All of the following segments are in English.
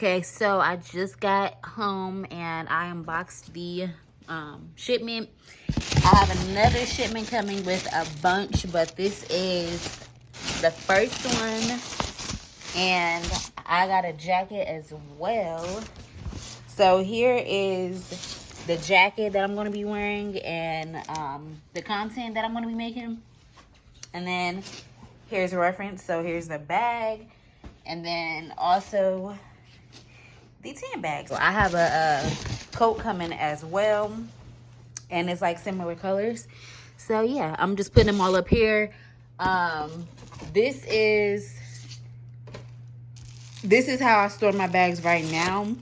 Okay, so I just got home and I unboxed the shipment. I have another shipment coming with a bunch, but this is the first one. And I got a jacket as well. So here is the jacket that I'm going to be wearing and the content that I'm going to be making. And then here's a reference. So here's the bag. And then also the 10 bags. So I have a coat coming as well, and it's like similar colors. So yeah, I'm just putting them all up here. This is how I store my bags right now,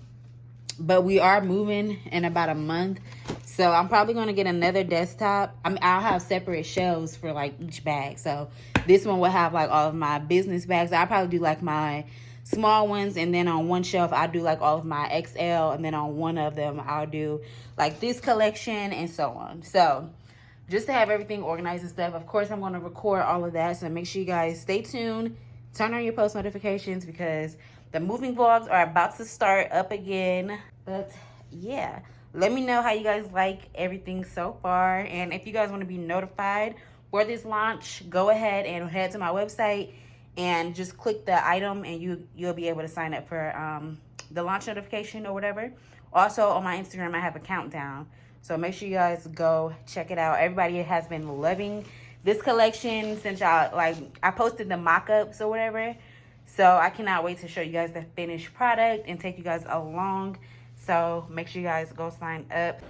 but we are moving in about a month, so I'm probably going to get another desktop. I'll have separate shelves for like each bag. So this one will have like all of my business bags. I'll probably do like my small ones, and then on one shelf I'll do like all of my XL, and then on one of them I'll do like this collection and so on. So just to have everything organized and stuff. Of course, I'm going to record all of that, so make sure you guys stay tuned, turn on your post notifications, because the moving vlogs are about to start up again. But yeah, let me know how you guys like everything so far, and if you guys want to be notified for this launch, go ahead and head to my website and just click the item, and you'll be able to sign up for the launch notification or whatever. Also on my Instagram, I have a countdown, so make sure you guys go check it out. Everybody has been loving this collection since I posted the mock-ups or whatever. So I cannot wait to show you guys the finished product and take you guys along. So make sure you guys go sign up.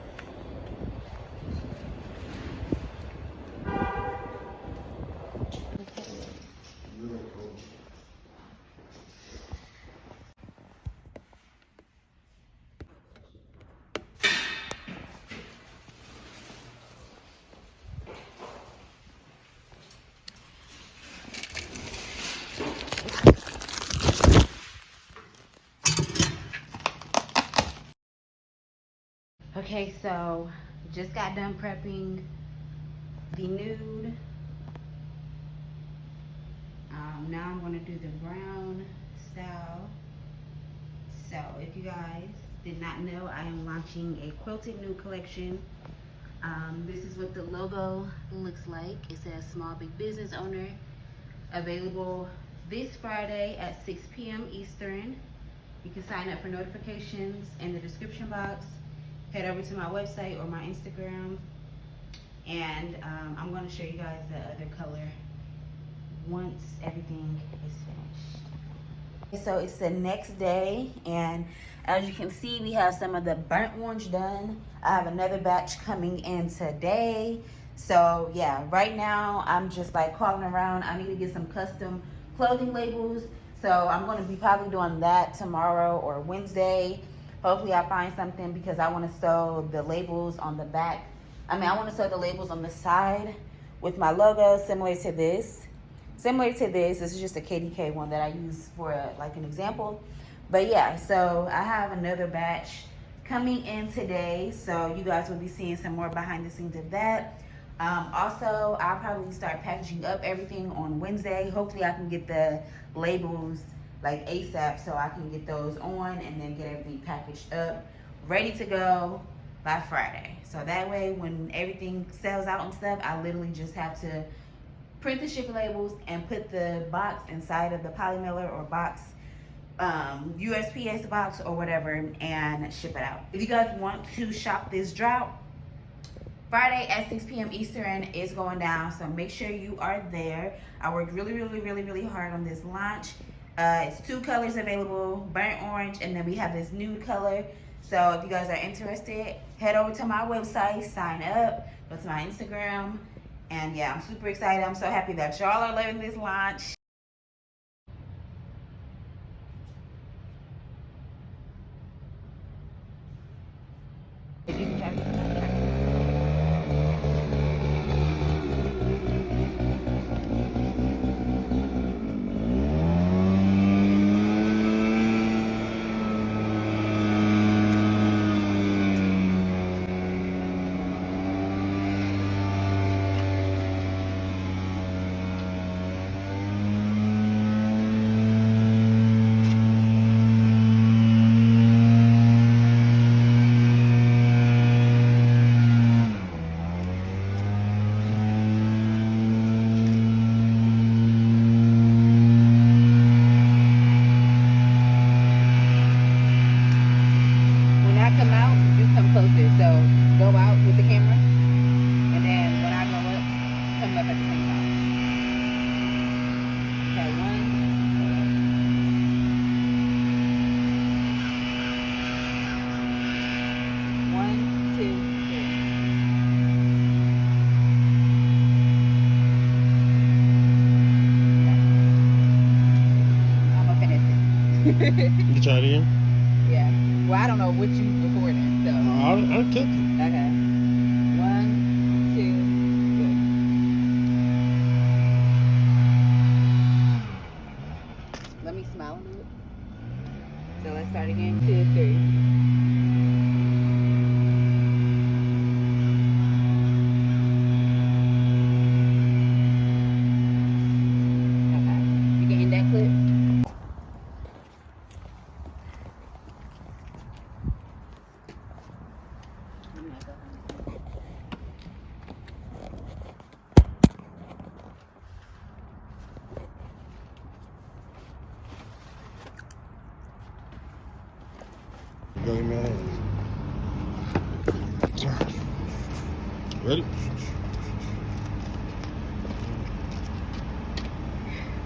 Okay, so just got done prepping the nude. Now I'm going to do the brown style. So if you guys did not know, I am launching a quilted nude collection. This is what the logo looks like. It says small big business owner. Available this Friday at 6 p.m. Eastern. You can sign up for notifications in the description box. Head over to my website or my Instagram, and I'm going to show you guys the other color once everything is finished. So it's the next day, and as you can see, we have some of the burnt orange done. I have another batch coming in today. So yeah, right now I'm just like calling around. I need to get some custom clothing labels, so I'm going to be probably doing that tomorrow or Wednesday. Hopefully I find something, because I want to sew the labels on the back. I want to sew the labels on the side with my logo, similar to this. This is just a KDK one that I use for like an example. But yeah, so I have another batch coming in today, so you guys will be seeing some more behind the scenes of that. Also, I'll probably start packaging up everything on Wednesday. Hopefully I can get the labels like ASAP, so I can get those on and then get everything packaged up, ready to go by Friday. So that way, when everything sells out and stuff, I literally just have to print the shipping labels and put the box inside of the poly mailer or box, USPS box or whatever, and ship it out. If you guys want to shop this drop, Friday at 6 p.m. Eastern is going down, so make sure you are there. I worked really hard on this launch. It's 2 colors available, burnt orange, and then we have this nude color. So if you guys are interested, head over to my website, sign up, go to my Instagram, and yeah, I'm super excited. I'm so happy that y'all are loving this launch. If you can try to You try it again? Yeah. Well, I don't know what you recording, so. I'll kick it. Okay. 1, 2, go. Let me smile a little. So let's start again. 2, 3. Okay. You can end that clip. Go in my hands. Ready?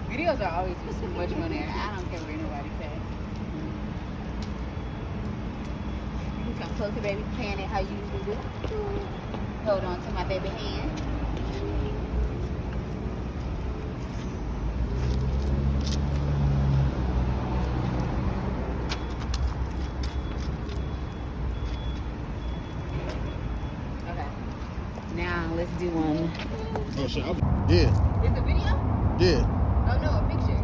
Videos are always just too much on there. I don't care what anybody says. You can come closer, baby. Pan it how you usually do. Hold on to my baby hand. Okay. Now let's do one. Oh shit! Yeah. It's a video? Yeah. Oh no, a picture.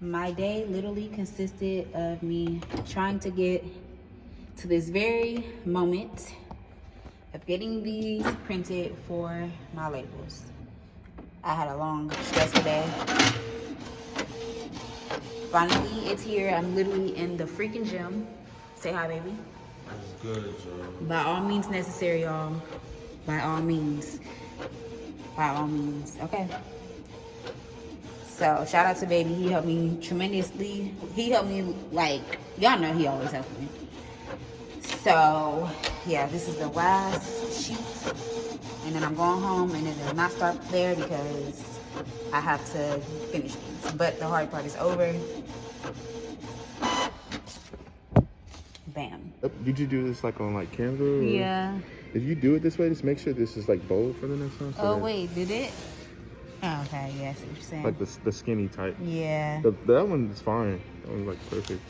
My day literally consisted of me trying to get to this very moment of getting these printed for my labels. I had a long, stressful day. Finally, it's here. I'm literally in the freaking gym. Say hi, baby. That's good, Joe. By all means necessary, y'all. By all means. By all means. Okay. So, shout out to baby. He helped me tremendously. He helped me, like, y'all know he always helps me. So, yeah, this is the last sheet. And then I'm going home, and it does not stop there because I have to finish these. But the hard part is over. Bam. Did you do this like on like Canva? Or? Yeah. If you do it this way, just make sure this is like bold for the next time. So Wait, did it? Oh, okay, yes, what you're saying. Like the skinny type. Yeah. That one is fine. That one's like perfect.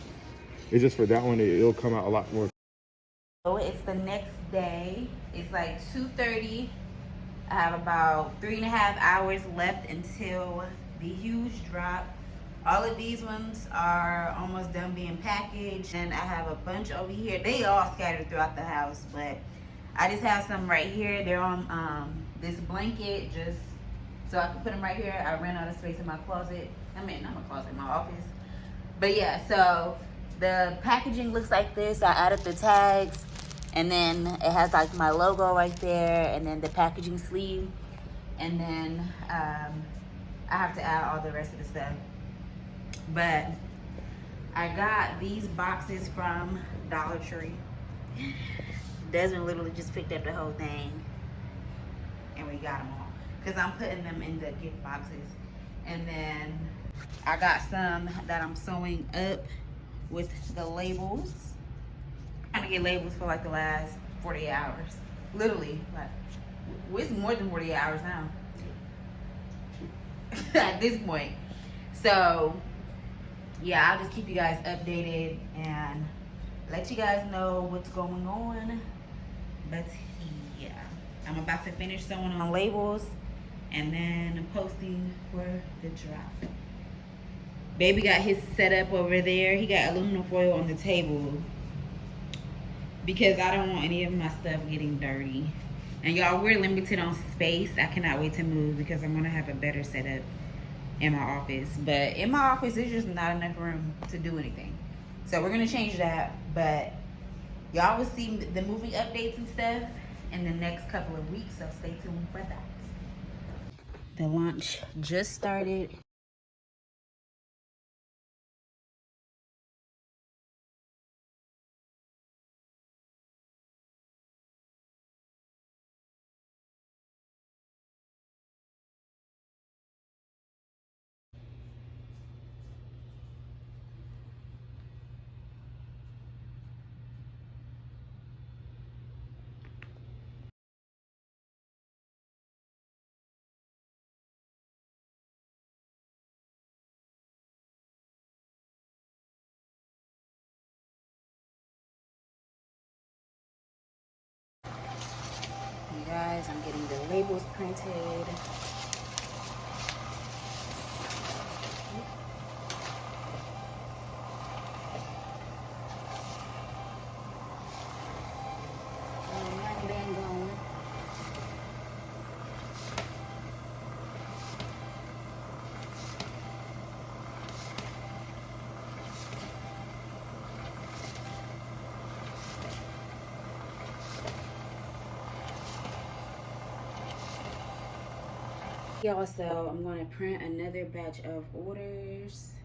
It's just for that one, it'll come out a lot more. So it's the next day. It's like 2:30. I have about 3.5 hours left until the huge drop. All of these ones are almost done being packaged, and I have a bunch over here. They all scattered throughout the house, but I just have some right here. They're on this blanket just so I can put them right here. I ran out of space in my closet. I mean, not my closet, my office. But yeah, so the packaging looks like this. I added the tags, and then it has like my logo right there, and then the packaging sleeve, and then I have to add all the rest of the stuff. But I got these boxes from Dollar Tree. Desmond literally just picked up the whole thing, and we got them all because I'm putting them in the gift boxes. And then I got some that I'm sewing up with the labels. I'm trying to get labels for like the last 48 hours. Literally, like, it's more than 48 hours now at this point. So yeah, I'll just keep you guys updated and let you guys know what's going on. But yeah, I'm about to finish sewing on labels and then posting for the drop. Baby got his set up over there. He got aluminum foil on the table because I don't want any of my stuff getting dirty. And y'all, we're limited on space. I cannot wait to move because I'm gonna have a better setup in my office. But in my office, there's just not enough room to do anything. So we're gonna change that. But y'all will see the movie updates and stuff in the next couple of weeks. So stay tuned for that. The launch just started. guys. I'm getting the labels printed. One band going. Y'all, so I'm going to print another batch of orders.